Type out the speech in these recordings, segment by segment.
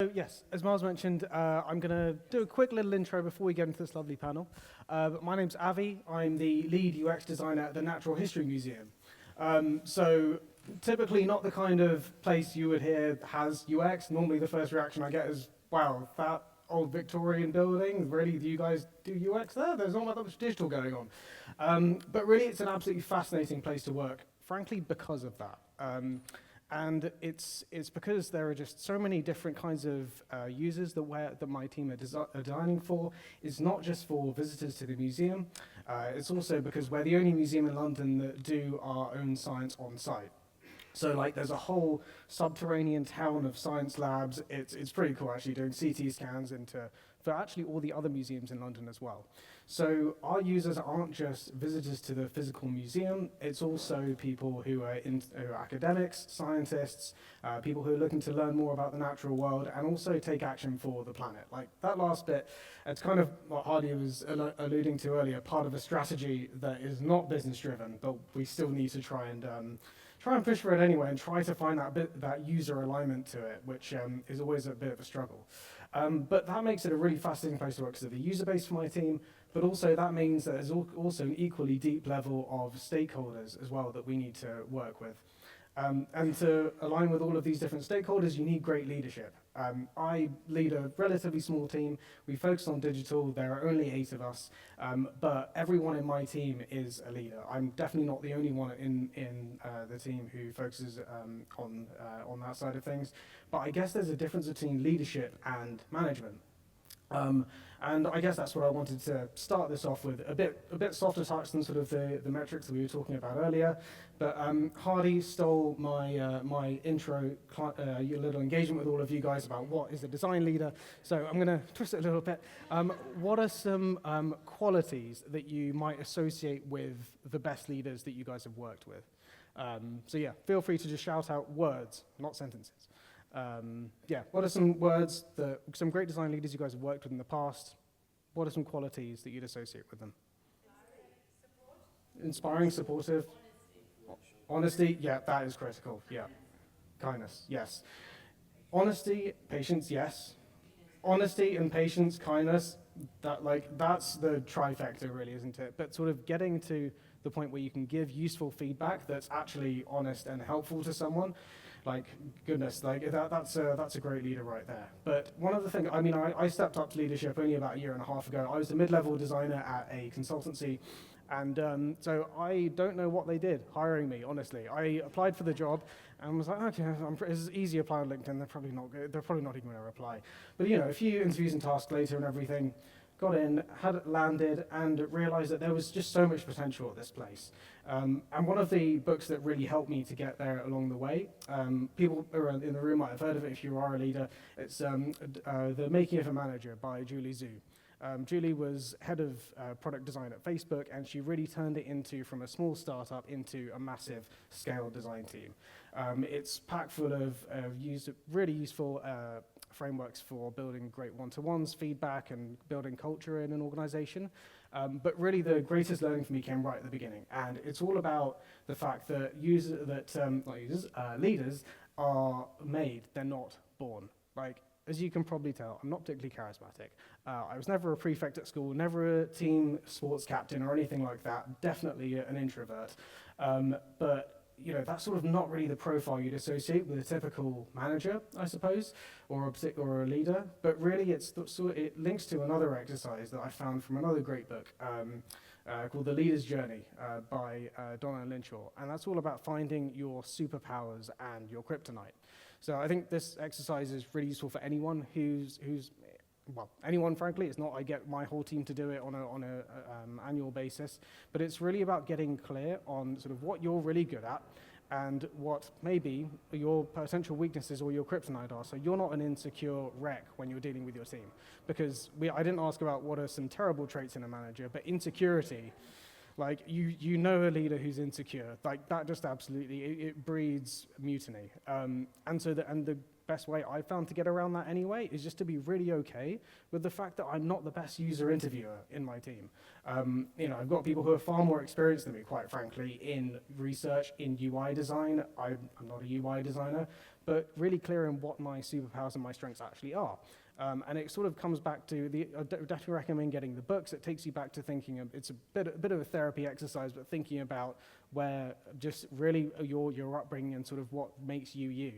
So yes, as Miles mentioned, I'm going to do a quick little intro before we get into this lovely panel. But my name's Avi. I'm the lead UX designer at the Natural History Museum. So typically not the kind of place you would hear has UX. Normally the first reaction I get is, wow, that old Victorian building, really, do you guys do UX there? There's not that much digital going on. But really it's an absolutely fascinating place to work, frankly, because of that. And it's because there are just so many different kinds of users that my team are designing for. It's not just for visitors to the museum. It's also because we're the only museum in London that do our own science on site. So like there's a whole subterranean town of science labs. It's pretty cool actually doing CT scans for actually all the other museums in London as well. So our users aren't just visitors to the physical museum, it's also people who are academics, scientists, people who are looking to learn more about the natural world and also take action for the planet. Like that last bit, it's kind of what Hardy was alluding to earlier, part of a strategy that is not business driven, but we still need to try and push for it anyway and try to find that user alignment to it, which is always a bit of a struggle. But that makes it a really fascinating place to work because of the user base for my team, but also that means that there's also an equally deep level of stakeholders as well that we need to work with. And to align with all of these different stakeholders, you need great leadership. I lead a relatively small team. We focus on digital. There are only 8 of us, but everyone in my team is a leader. I'm definitely not the only one in the team who focuses on that side of things. But I guess there's a difference between leadership and management. And I guess that's what I wanted to start this off with, a bit softer touch than sort of the metrics that we were talking about earlier. But Hardy stole my intro, your little engagement with all of you guys about what is a design leader. So I'm going to twist it a little bit. What are some qualities that you might associate with the best leaders that you guys have worked with? So yeah, feel free to just shout out words, not sentences. Yeah, what are some words that some great design leaders you guys have worked with in the past? What are some qualities that you'd associate with them? Inspiring, supportive, honesty. Yeah, that is critical. Yeah, kindness. Yes, honesty, patience. Yes, honesty and patience, kindness. That's the trifecta, really, isn't it? But sort of getting to the point where you can give useful feedback that's actually honest and helpful to someone. Like, goodness, like that's a great leader right there. But one of the things, I mean, I stepped up to leadership only about a year and a half ago. I was a mid-level designer at a consultancy, and so I don't know what they did hiring me, honestly. I applied for the job and was like, okay, it's easy to apply on LinkedIn. They're probably not even going to reply. But you know, a few interviews and tasks later and everything, got in, had it landed, and realized that there was just so much potential at this place. And one of the books that really helped me to get there along the way, people around in the room might have heard of it if you are a leader, it's The Making of a Manager by Julie Zhu. Julie was head of product design at Facebook, and she really turned it from a small startup into a massive scale design team. It's packed full of really useful frameworks for building great one-to-ones, feedback, and building culture in an organization. But really the greatest learning for me came right at the beginning. And it's all about the fact that leaders are made, they're not born. Like, as you can probably tell, I'm not particularly charismatic. I was never a prefect at school, never a team sports captain or anything like that, definitely an introvert. But you know, that's sort of not really the profile you'd associate with a typical manager, I suppose, or a leader. But really, it links to another exercise that I found from another great book called The Leader's Journey by Donna Linshaw. And that's all about finding your superpowers and your kryptonite. So I think this exercise is really useful for anyone anyone, frankly. It's not I get my whole team to do it on a annual basis, but it's really about getting clear on sort of what you're really good at and what maybe your potential weaknesses or your kryptonite are. So you're not an insecure wreck when you're dealing with your team. Because I didn't ask about what are some terrible traits in a manager, but insecurity, like you know a leader who's insecure, like that just absolutely, it breeds mutiny. And the best way I found to get around that anyway is just to be really okay with the fact that I'm not the best user interviewer in my team. I've got people who are far more experienced than me, quite frankly, in research, in UI design. I'm not a UI designer, but really clearing what my superpowers and my strengths actually are. And it sort of comes back to I definitely recommend getting the books. It takes you back to thinking, it's a bit of a therapy exercise, but thinking about where just really your upbringing and sort of what makes you you.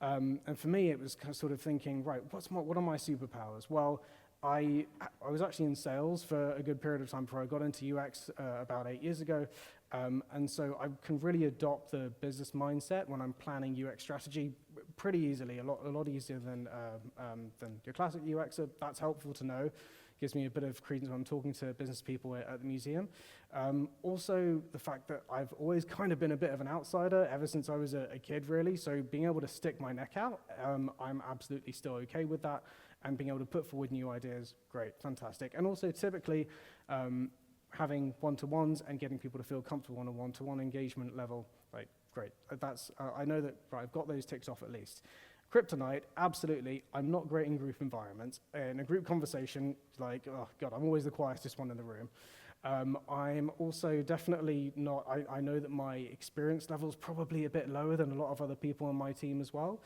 And for me, it was sort of thinking, right, what are my superpowers? Well, I was actually in sales for a good period of time before I got into UX about 8 years ago. And so I can really adopt the business mindset when I'm planning UX strategy pretty easily, a lot easier than your classic UXer. That's helpful to know. Gives me a bit of credence when I'm talking to business people at the museum. Also, the fact that I've always kind of been a bit of an outsider ever since I was a kid, really. So being able to stick my neck out, I'm absolutely still okay with that. And being able to put forward new ideas, great, fantastic. And also, typically, having one-to-ones and getting people to feel comfortable on a one-to-one engagement level, like, great. I know that, right, I've got those ticked off at least. Kryptonite, absolutely, I'm not great in group environments. In a group conversation, like, oh God, I'm always the quietest one in the room. I'm also definitely not, I know that my experience level is probably a bit lower than a lot of other people on my team as well.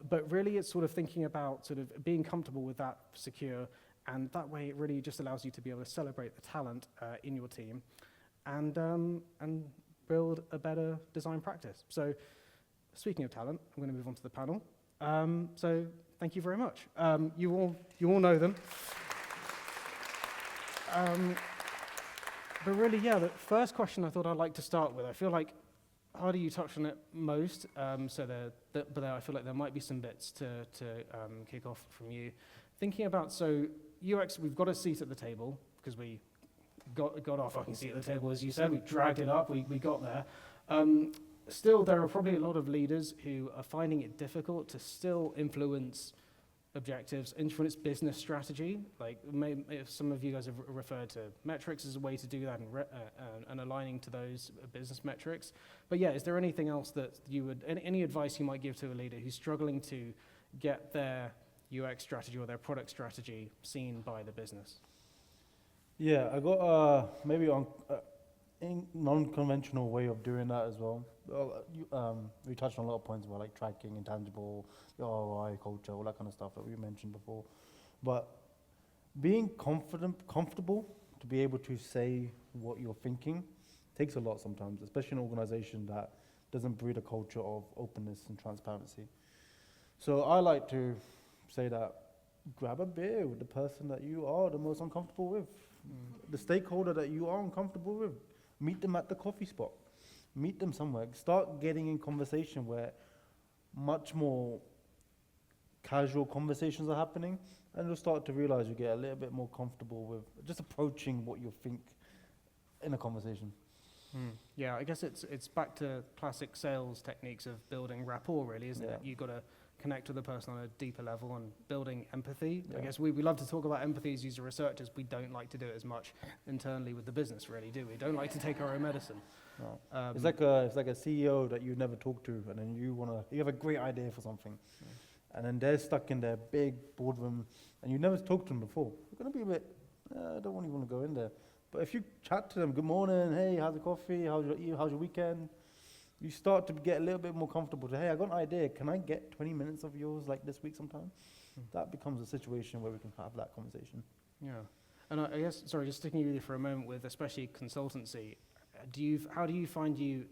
But really it's sort of thinking about sort of being comfortable with that secure, and that way it really just allows you to be able to celebrate the talent in your team and build a better design practice. So speaking of talent, I'm going to move on to the panel. So thank you very much. You all know them. But really, yeah, the first question I thought I'd like to start with, I feel like Hardy, you touched on it most, but I feel like there might be some bits to kick off from you. Thinking about, so UX, we've got a seat at the table, because we got our fucking seat at the table, as you said, we dragged it up, we got there. Still, there are probably a lot of leaders who are finding it difficult to still influence objectives, influence business strategy. Like if some of you guys have referred to metrics as a way to do that and aligning to those business metrics. But yeah, is there anything else that you would, any advice you might give to a leader who's struggling to get their UX strategy or their product strategy seen by the business? Yeah, I got maybe a non-conventional way of doing that as well. We touched on a lot of points about like tracking, intangible, ROI, culture, all that kind of stuff that we mentioned before. But being comfortable to be able to say what you're thinking takes a lot sometimes, especially in an organization that doesn't breed a culture of openness and transparency. So I like to say that grab a beer with the person that you are the most uncomfortable with, the stakeholder that you are uncomfortable with. Meet them at the coffee spot. Meet them somewhere. Start getting in conversation where much more casual conversations are happening, and you'll start to realize you get a little bit more comfortable with just approaching what you think in a conversation. Yeah, I guess it's back to classic sales techniques of building rapport, really, isn't it? You've got to connect with the person on a deeper level and building empathy. I guess we love to talk about empathy as user researchers. We don't like to do it as much internally with the business, really, do we? Don't like to take our own medicine. No. It's like a CEO that you never talk to, and then you have a great idea for something, and then they're stuck in their big boardroom, and you never talked to them before. You're gonna be a bit, I don't really want to go in there. But if you chat to them, good morning, hey, how's the coffee? How's your weekend? You start to get a little bit more comfortable to, hey, I got an idea. Can I get 20 minutes of yours like this week sometime? That becomes a situation where we can have that conversation. Yeah. And I guess, sorry, just sticking with you for a moment with especially consultancy, how do you find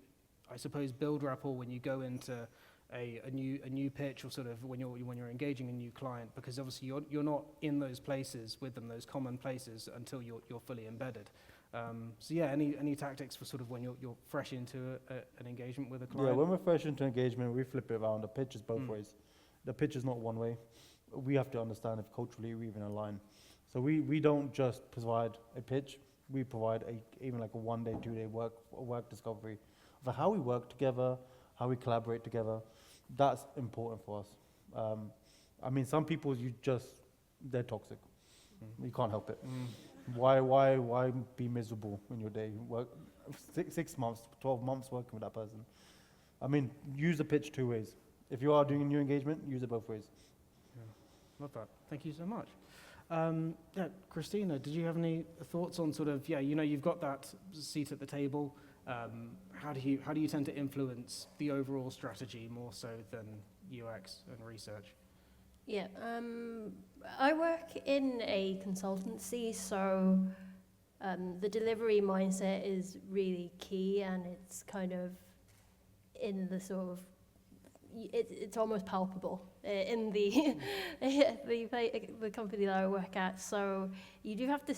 I suppose, build rapport when you go into a new pitch, or sort of when you're engaging a new client? Because obviously you're not in those places with them, those common places, until you're fully embedded. So yeah, any tactics for sort of when you're fresh into an engagement with a client? Yeah, when we're fresh into engagement, we flip it around. The pitch is both ways. The pitch is not one way. We have to understand if culturally we even align. So we don't just provide a pitch. We provide even like a 1 day, 2 day work discovery of how we work together, how we collaborate together. That's important for us. I mean, some people they're toxic. You can't help it. Why be miserable in your day? Work 6 months, 12 months working with that person. I mean, use the pitch 2 ways. If you are doing a new engagement, use it both ways. Yeah. Love that. Thank you so much. Christina, did you have any thoughts on sort of, you've got that seat at the table. How do you tend to influence the overall strategy more so than UX and research? Yeah, I work in a consultancy, so the delivery mindset is really key, and it's kind of in the sort of it's almost palpable in the the company that I work at. So you do have to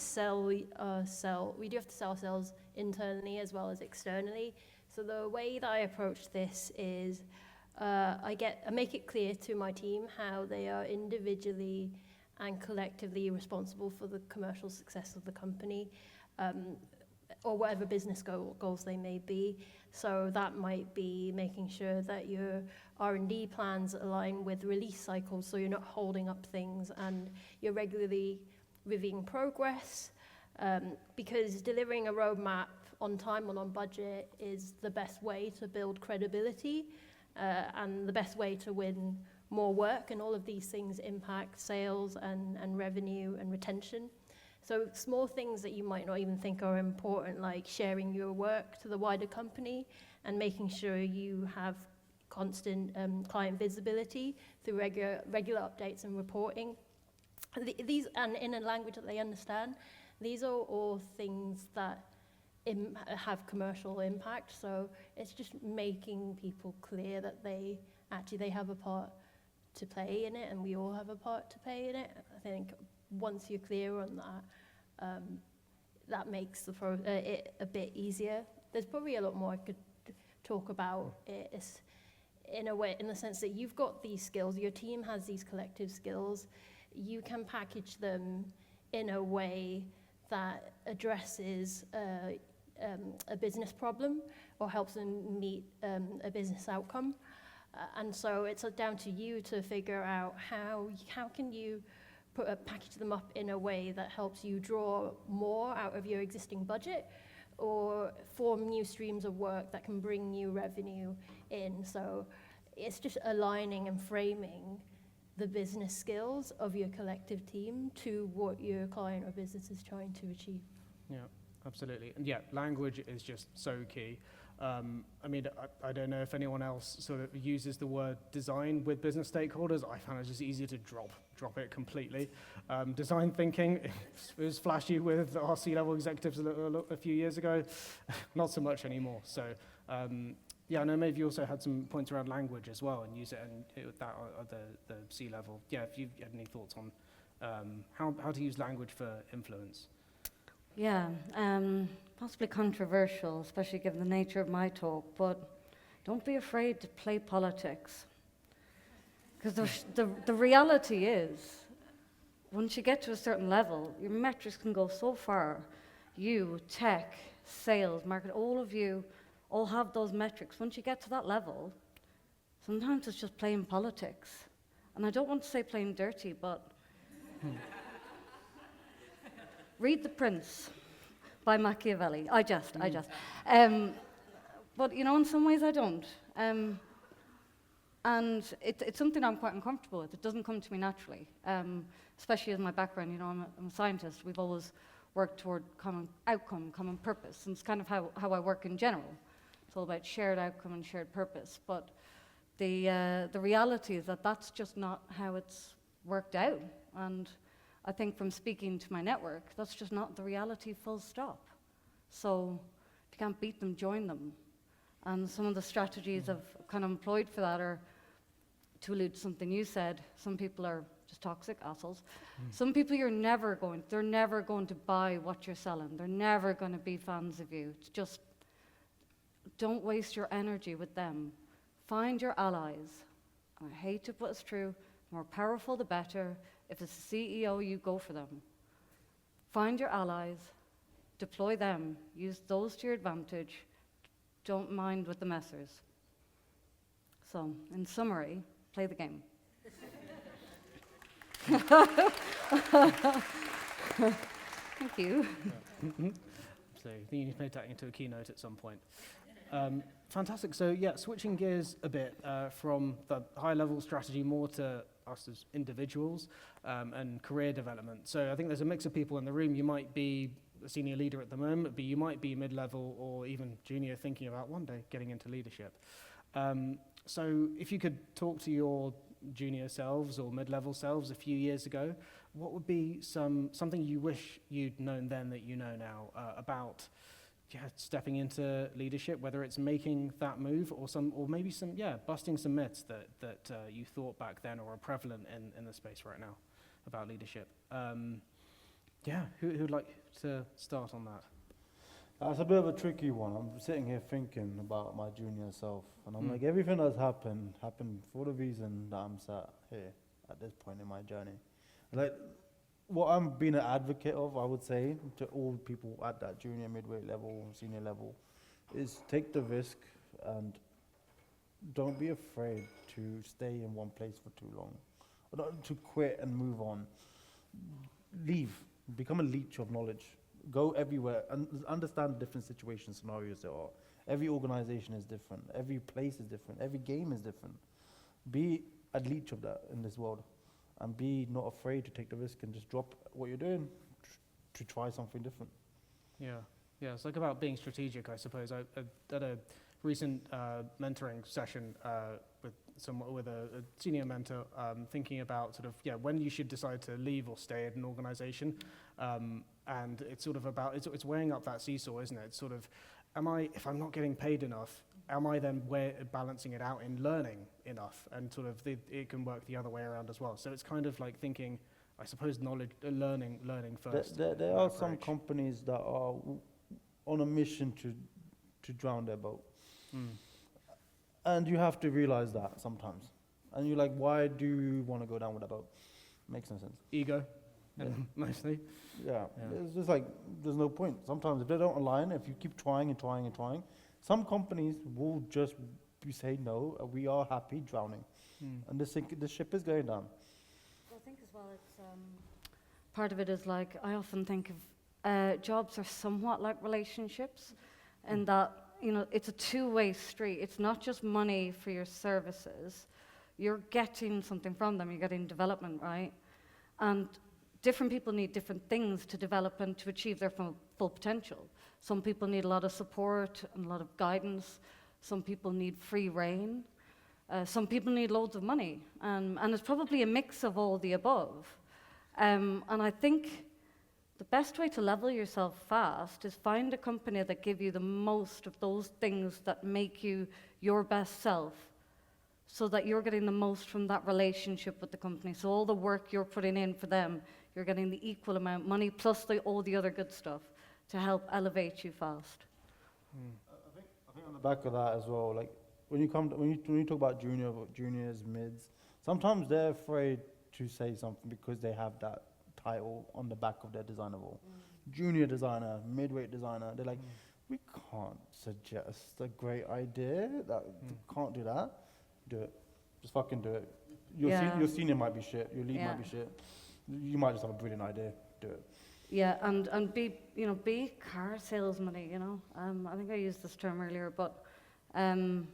we do have to sell ourselves internally as well as externally. So the way that I approach this is I make it clear to my team how they are individually and collectively responsible for the commercial success of the company, or whatever business goals they may be. So that might be making sure that your R&D plans align with release cycles, so you're not holding up things, and you're regularly reviewing progress, because delivering a roadmap on time and on budget is the best way to build credibility, and the best way to win more work, and all of these things impact sales and revenue and retention. So small things that you might not even think are important, like sharing your work to the wider company and making sure you have constant client visibility through regular updates and reporting. These, and in a language that they understand, these are all things that have commercial impact. So it's just making people clear that they have a part to play in it, and we all have a part to play in it. I think once you're clear on that, that makes it a bit easier. There's probably a lot more I could talk about it in a way, in the sense that you've got these skills, your team has these collective skills, you can package them in a way that addresses a business problem or helps them meet a business outcome. And so it's down to you to figure out how can you package them up in a way that helps you draw more out of your existing budget, or form new streams of work that can bring new revenue in. So it's just aligning and framing the business skills of your collective team to what your client or business is trying to achieve. Yeah, absolutely. And yeah, language is just so key. I mean, I don't know if anyone else sort of uses the word design with business stakeholders. I found it just easier to drop it completely. Design thinking, it was flashy with our C-level executives a few years ago. Not so much anymore. So yeah, I know Maeve, you also had some points around language as well, and use it with that at the C-level. Yeah, if you had any thoughts on how to use language for influence. Yeah, possibly controversial, especially given the nature of my talk, but don't be afraid to play politics. Because the reality is, once you get to a certain level, your metrics can go so far. You, tech, sales, market, all of you all have those metrics. Once you get to that level, sometimes it's just playing politics. And I don't want to say playing dirty, but read The Prince by Machiavelli. I just. But, you know, in some ways I don't. And it's something I'm quite uncomfortable with. It doesn't come to me naturally, especially as my background. You know, I'm a scientist. We've always worked toward common outcome, common purpose. And it's kind of how I work in general. It's all about shared outcome and shared purpose. But the reality is that that's just not how it's worked out. And I think from speaking to my network, that's just not the reality, full stop. So if you can't beat them, join them. And some of the strategies I've kind of employed for that are, to allude to something you said, some people are just toxic assholes. Some people they're never going to buy what you're selling. They're never going to be fans of you. It's just, don't waste your energy with them. Find your allies. And I hate to, but it's true. The more powerful, the better. If it's the CEO, you go for them. Find your allies, deploy them, use those to your advantage. Don't mind with the messers. So, in summary, play the game. Thank you. So I think you need to make that into a keynote at some point. Fantastic. So yeah, switching gears a bit from the high-level strategy more to us as individuals and career development. So I think there's a mix of people in the room. You might be a senior leader at the moment, but you might be mid-level or even junior, thinking about one day getting into leadership. So if you could talk to your junior selves or mid-level selves a few years ago, what would be something you wish you'd known then that you know now about stepping into leadership, whether it's making that move or maybe busting some myths that you thought back then or are prevalent in the space right now about leadership. Who'd like to start on that? That's a bit of a tricky one. I'm sitting here thinking about my junior self, and I'm like, everything that's happened for the reason that I'm sat here at this point in my journey. Like, what I'm being an advocate of, I would say, to all people at that junior, midweight level, senior level, is take the risk and don't be afraid to stay in one place for too long, or not to quit and move on. Leave, become a leech of knowledge. Go everywhere and understand different situations, scenarios there are. Every organization is different. Every place is different. Every game is different. Be a leech of that in this world, and be not afraid to take the risk and just drop what you're doing to try something different. Yeah, it's like about being strategic, I suppose. I did a recent mentoring session with a senior mentor, thinking about sort of when you should decide to leave or stay at an organization, and it's sort of about it's weighing up that seesaw, isn't it? It's sort of, if I'm not getting paid enough, am I then balancing it out in learning enough? And sort of it can work the other way around as well. So it's kind of like thinking, I suppose, learning first. There are some companies that are on a mission to drown their boat. And you have to realize that sometimes. And you're like, why do you want to go down with that boat? Makes no sense. Ego, mostly. Yeah. It's just like, there's no point. Sometimes if they don't align, if you keep trying and trying and trying, some companies will just say no, we are happy drowning. And the ship is going down. I think as well, it's part of it is like, I often think of jobs are somewhat like relationships, and that, it's a two-way street. It's not just money for your services. You're getting something from them. You're getting development, right? And different people need different things to develop and to achieve their full potential. Some people need a lot of support and a lot of guidance. Some people need free rein. Some people need loads of money. And it's probably a mix of all the above. And I think the best way to level yourself fast is find a company that give you the most of those things that make you your best self, so that you're getting the most from that relationship with the company. So all the work you're putting in for them, you're getting the equal amount of money plus all the other good stuff to help elevate you fast. I think on the back of that as well, like when you talk about juniors, mids, sometimes they're afraid to say something because they have that title on the back of their designer role. Junior designer, midweight designer, they're like, we can't suggest a great idea, can't do that. Do it. Just fucking do it. Your senior might be shit, your lead might be shit. You might just have a brilliant idea. Do it. Yeah, and be car salesman-y, I think I used this term earlier, but one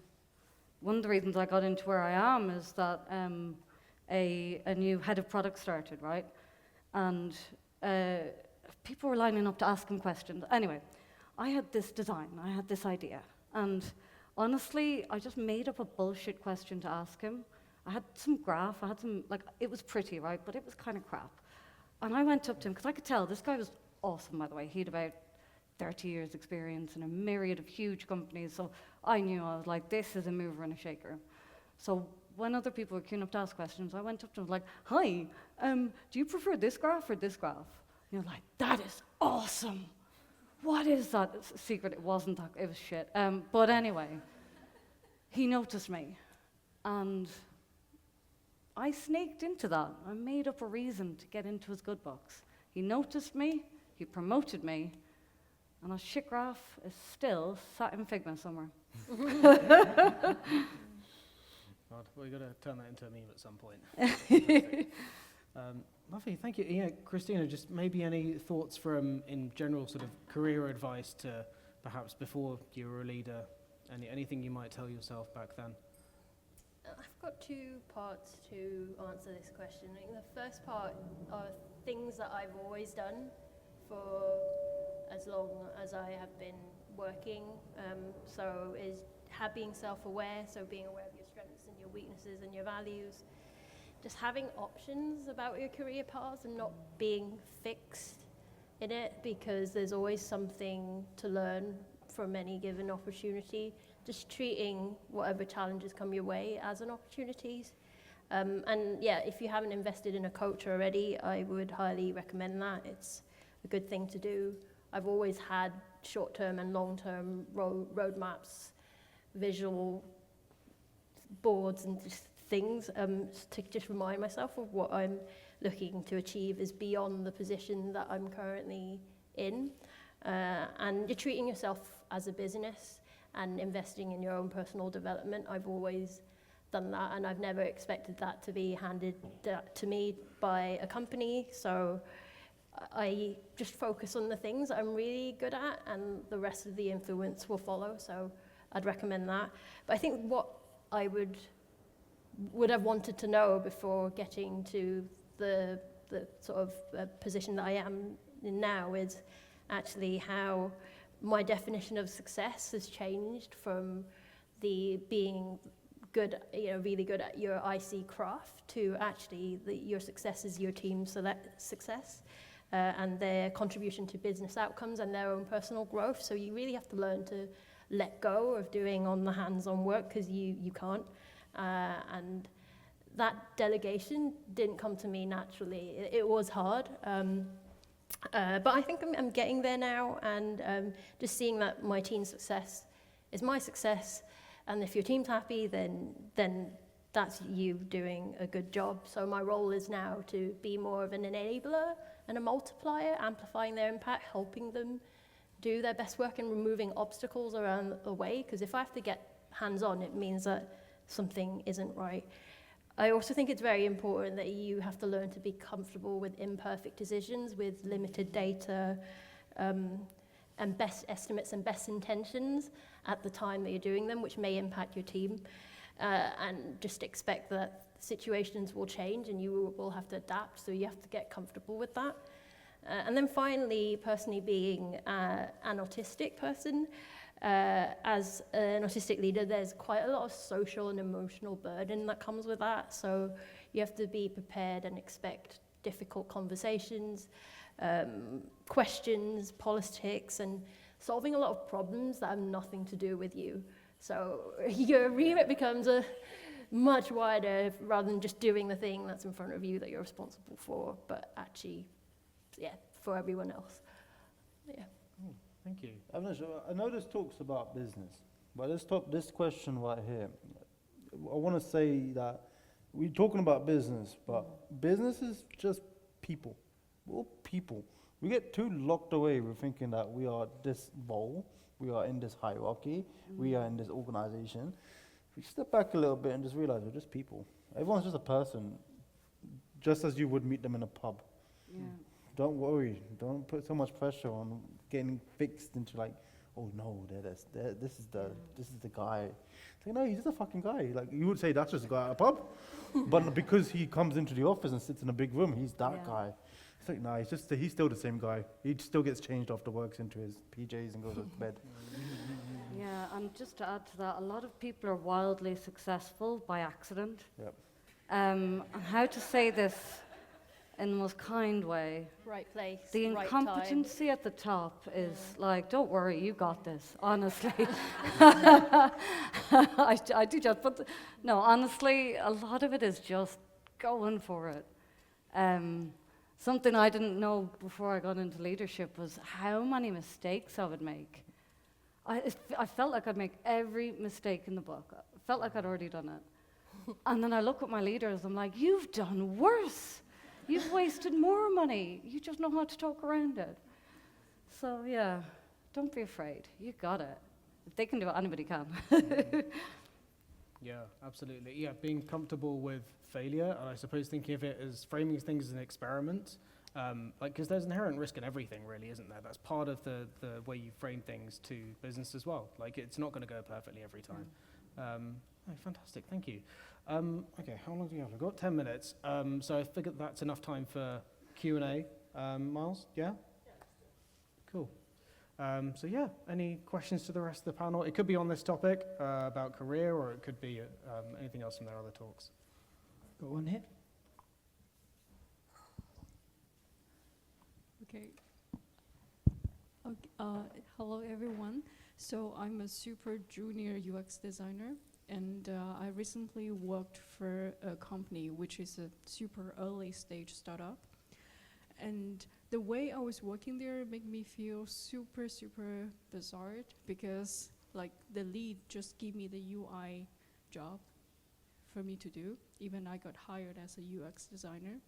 of the reasons I got into where I am is that a new head of product started, right? And people were lining up to ask him questions. Anyway, I had this design, I had this idea, and honestly, I just made up a bullshit question to ask him. I had some graph, it was pretty, right, but it was kind of crap. And I went up to him, because I could tell this guy was awesome, by the way. He had about 30 years experience in a myriad of huge companies, so I knew, I was like, this is a mover and a shaker. So when other people were queuing up to ask questions, I went up to him like, hi, do you prefer this graph or this graph? And you're like, that is awesome. What is that? It's a secret, it wasn't that, it was shit. But anyway, he noticed me, and I snaked into that. I made up a reason to get into his good books. He noticed me, he promoted me, and a shit graph is still sat in Figma somewhere. God, we've got to turn that into a meme at some point. Lovely, thank you. Yeah, Christina, just maybe any thoughts from, in general, sort of career advice to perhaps before you were a leader, anything you might tell yourself back then? I've got two parts to answer this question. I think the first part are things that I've always done for as long as I have been working. So is being self-aware, so being aware of your strengths your weaknesses and your values. Just having options about your career paths and not being fixed in it, because there's always something to learn from any given opportunity. Just treating whatever challenges come your way as an opportunities. And yeah, if you haven't invested in a coach already, I would highly recommend that. It's a good thing to do. I've always had short-term and long-term roadmaps, visual boards and just things to just remind myself of what I'm looking to achieve is beyond the position that I'm currently in. And you're treating yourself as a business and investing in your own personal development. I've always done that, and I've never expected that to be handed to me by a company. So I just focus on the things I'm really good at, and the rest of the influence will follow. So I'd recommend that. But I think what I would have wanted to know before getting to the sort of position that I am in now is actually how my definition of success has changed from the being good, really good at your IC craft to actually your success is your team's success and their contribution to business outcomes and their own personal growth. So you really have to learn to let go of doing on the hands-on work because you can't. And that delegation didn't come to me naturally. It was hard. But I think I'm getting there now, and just seeing that my team's success is my success, and if your team's happy, then that's you doing a good job. So my role is now to be more of an enabler and a multiplier, amplifying their impact, helping them do their best work and removing obstacles around the way, because if I have to get hands-on, it means that something isn't right. I also think it's very important that you have to learn to be comfortable with imperfect decisions, with limited data, and best estimates and best intentions at the time that you're doing them, which may impact your team. And just expect that situations will change and you will have to adapt, so you have to get comfortable with that. And then finally, personally being an autistic person, as an autistic leader, there's quite a lot of social and emotional burden that comes with that. So you have to be prepared and expect difficult conversations, questions, politics, and solving a lot of problems that have nothing to do with you. So your remit becomes much wider rather than just doing the thing that's in front of you that you're responsible for, but actually, for everyone else. Yeah. Thank you. Avinash, I know this talks about business, but let's talk this question right here. I want to say that we're talking about business, but business is just people. We're all people. We get too locked away with thinking that we are this role, we are in this hierarchy, we are in this organization. If we step back a little bit and just realize we're just people. Everyone's just a person, just as you would meet them in a pub. Yeah. Don't worry. Don't put so much pressure on getting fixed into like, oh no, this is the guy. It's like, no, he's just a fucking guy. Like you would say that's just a guy at a pub, but because he comes into the office and sits in a big room, he's that guy. It's like, nah, he's still the same guy. He still gets changed after work into his PJs and goes to bed. Yeah, and just to add to that, a lot of people are wildly successful by accident. Yep. And how to say this in the most kind way. Right place, The right time. incompetency at the top is like, don't worry, you got this, honestly. I do just, but no, honestly, a lot of it is just going for it. Something I didn't know before I got into leadership was how many mistakes I would make. I felt like I'd make every mistake in the book. I felt like I'd already done it. And then I look at my leaders, I'm like, you've done worse. You've wasted more money. You just know how to talk around it. So yeah, don't be afraid. You got it. If they can do it, anybody can. Yeah, absolutely. Yeah, being comfortable with failure, and I suppose thinking of it as framing things as an experiment, because there's inherent risk in everything, really, isn't there? That's part of the way you frame things to business as well. Like, it's not going to go perfectly every time. Fantastic, thank you. Okay, how long do we have? We've got 10 minutes, so I figured that's enough time for Q&A. Miles, yeah? Cool. So yeah, any questions to the rest of the panel? It could be on this topic about career, or it could be anything else from their other talks. Got one here. Okay. Hello, everyone. So I'm a super junior UX designer, and I recently worked for a company which is a super early stage startup. And the way I was working there made me feel super, super bizarre, because like the lead just gave me the UI job for me to do. Even I got hired as a UX designer,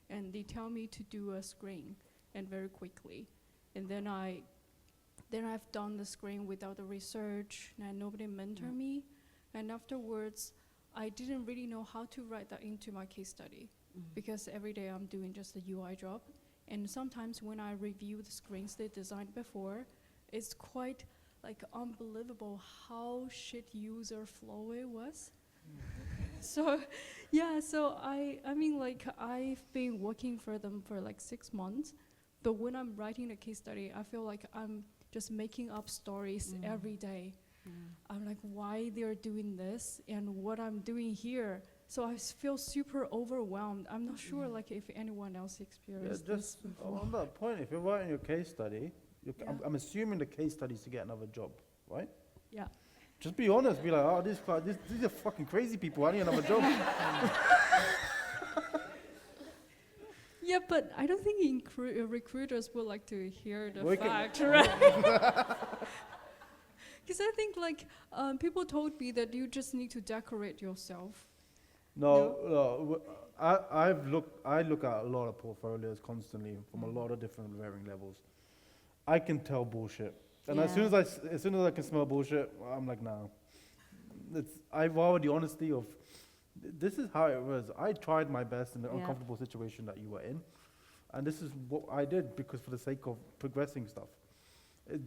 and they tell me to do a screen, and very quickly. And then I've done the screen without the research, and nobody mentored me. And afterwards, I didn't really know how to write that into my case study, because every day I'm doing just a UI job. And sometimes when I review the screens they designed before, it's quite like unbelievable how shit user flow it was. So, yeah, so I mean, like, I've been working for them for like 6 months, but when I'm writing a case study, I feel like I'm just making up stories every day. I'm like, why they're doing this and what I'm doing here. So I feel super overwhelmed. I'm not sure like if anyone else experienced this before. On that point, if you're writing your case study, Yeah. I'm assuming the case study is to get another job, right? Yeah. Just be honest, be like, oh, these are fucking crazy people, I need another job. Yeah, but I don't think recruiters would like to hear the Working- fact, right? Because I think like people told me that you just need to decorate yourself. No, I look at a lot of portfolios constantly from a lot of different varying levels. I can tell bullshit, and as soon as I can smell bullshit, I'm like, nah. I value the honesty of, this is how it was. I tried my best in the uncomfortable situation that you were in, and this is what I did because for the sake of progressing stuff.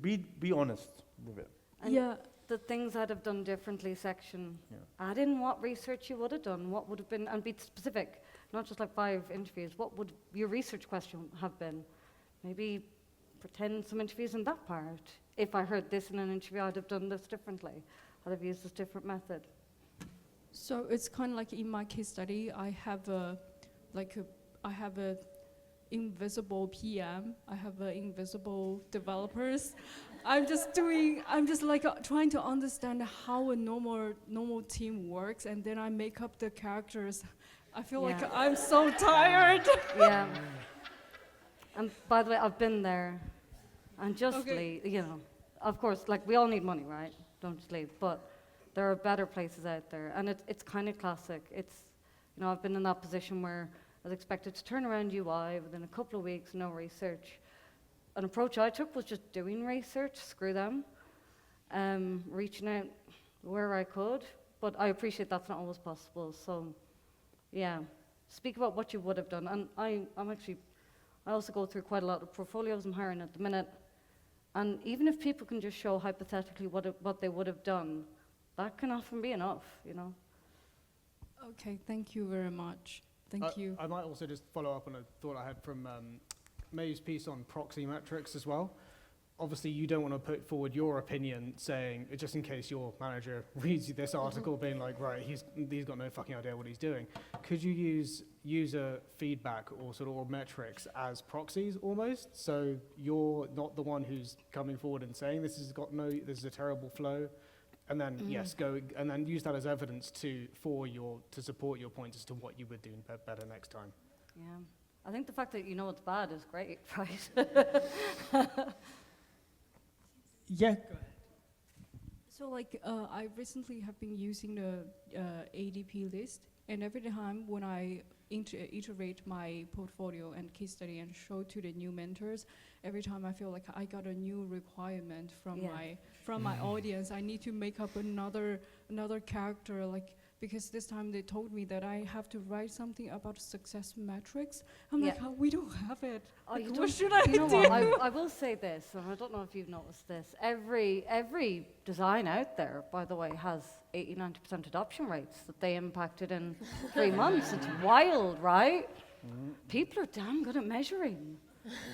Be honest with it. And Yeah. the things I'd have done differently section, Yeah. add in what research you would have done, what would have been, and be specific, not just like 5 interviews. What would your research question have been? Maybe pretend some interviews in that part. If I heard this in an interview, I'd have done this differently. I'd have used this different method. So it's kind of like in my case study, I have a invisible PM. I have invisible developers. I'm just like trying to understand how a normal team works, and then I make up the characters. I feel like I'm so tired. Yeah. And by the way, I've been there. And justly, you know, of course, like we all need money, right? Don't just leave. But there are better places out there. And it's kind of classic. It's, you know, I've been in that position where I was expected to turn around UI within a couple of weeks, no research. An approach I took was just doing research, screw them, reaching out where I could. But I appreciate that's not always possible. So, yeah, speak about what you would have done. And I also go through quite a lot of portfolios I'm hiring at the minute. And even if people can just show hypothetically what they would have done, that can often be enough, you know. Okay, thank you very much. Thank you. I might also just follow up on a thought I had from Maeve's piece on proxy metrics as well. Obviously, you don't want to put forward your opinion saying, just in case your manager reads you this article being like, right, he's got no fucking idea what he's doing. Could you use user feedback or metrics as proxies almost? So you're not the one who's coming forward and saying this is a terrible flow. And then go and then use that as evidence to support your point as to what you would do better next time. Yeah. I think the fact that you know it's bad is great, right? Yeah, go ahead. So like I recently have been using the ADP list, and every time when I iterate my portfolio and case study and show to the new mentors, every time I feel like I got a new requirement from my audience. I need to make up another character, like, because this time they told me that I have to write something about success metrics. I'm like, oh, we don't have it. Oh, Like, you what don't- should I you know do? what, I will say this, and I don't know if you've noticed this. Every design out there, by the way, has 80-90% adoption rates that they impacted in 3 months. It's wild, right? People are damn good at measuring.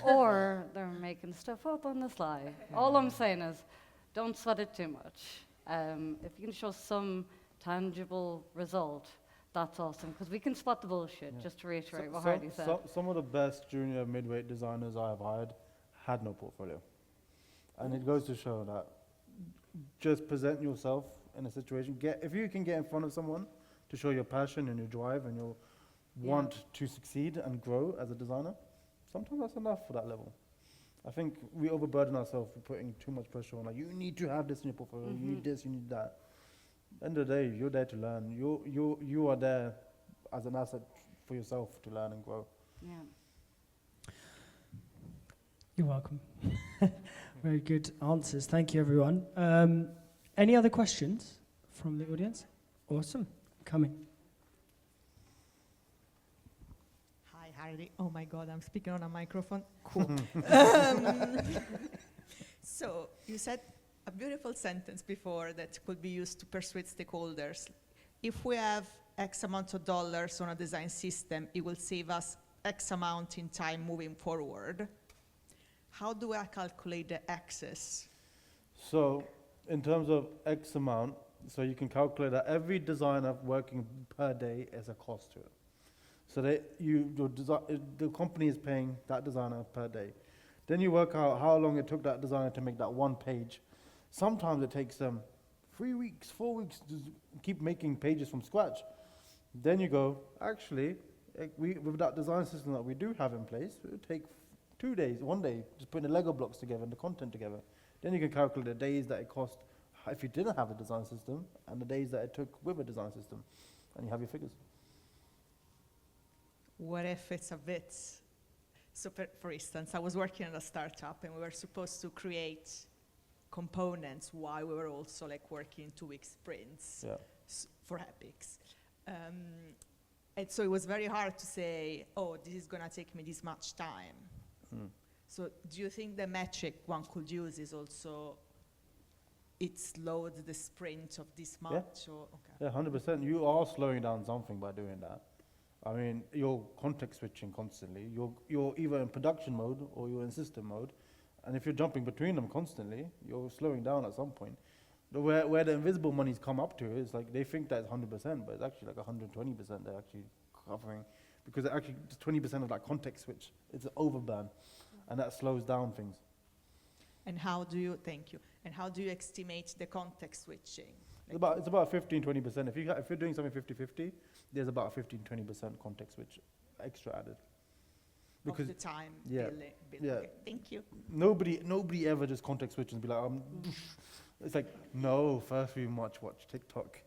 or they're making stuff up on the sly. All I'm saying is, don't sweat it too much. If you can show some tangible result, that's awesome, because we can spot the bullshit, just to reiterate what Hardy said. Some of the best junior midweight designers I have hired had no portfolio. And it goes to show that just present yourself in a situation. If you can get in front of someone to show your passion and your drive and your want to succeed and grow as a designer, sometimes that's enough for that level. I think we overburden ourselves with putting too much pressure on, like, you need to have this in your portfolio, you need this, you need that. End of the day, you're there to learn. You are there as an asset for yourself to learn and grow. Yeah. You're welcome. Very good answers. Thank you, everyone. Any other questions from the audience? Awesome. Coming. Hi, Hardy. Oh my God, I'm speaking on a microphone. Cool. So you said a beautiful sentence before that could be used to persuade stakeholders. If we have X amount of dollars on a design system, it will save us X amount in time moving forward. How do I calculate the X's? So in terms of X amount, so you can calculate that every designer working per day is a cost to it. So the company is paying that designer per day. Then you work out how long it took that designer to make that one page. Sometimes it takes them 3 weeks, 4 weeks to keep making pages from scratch. Then you go, actually, with that design system that we do have in place, it would take 2 days, 1 day, just putting the Lego blocks together and the content together. Then you can calculate the days that it cost if you didn't have a design system and the days that it took with a design system, and you have your figures. What if it's a bit? So for instance, I was working at a startup and we were supposed to create components while we were also like working in 2-week sprints for epics. And so it was very hard to say, oh, this is going to take me this much time. So do you think the metric one could use is also it slowed the sprint of this much? Or, okay. Yeah, 100%. You are slowing down something by doing that. I mean, you're context switching constantly. You're either in production mode or you're in system mode. And if you're jumping between them constantly, you're slowing down at some point. Where the invisible money's come up to is like they think that's 100%, but it's actually like 120% they're actually covering, because it actually just 20% of that context switch. It's an overburn, and that slows down things. And how do you, thank you, and how do you estimate the context switching? It's about 15-20%. If you're doing something 50-50, there's about a 15-20% context switch extra added. Because of the time. Okay, thank you. Nobody ever just context switch and be like, it's like, no, first we watch TikTok.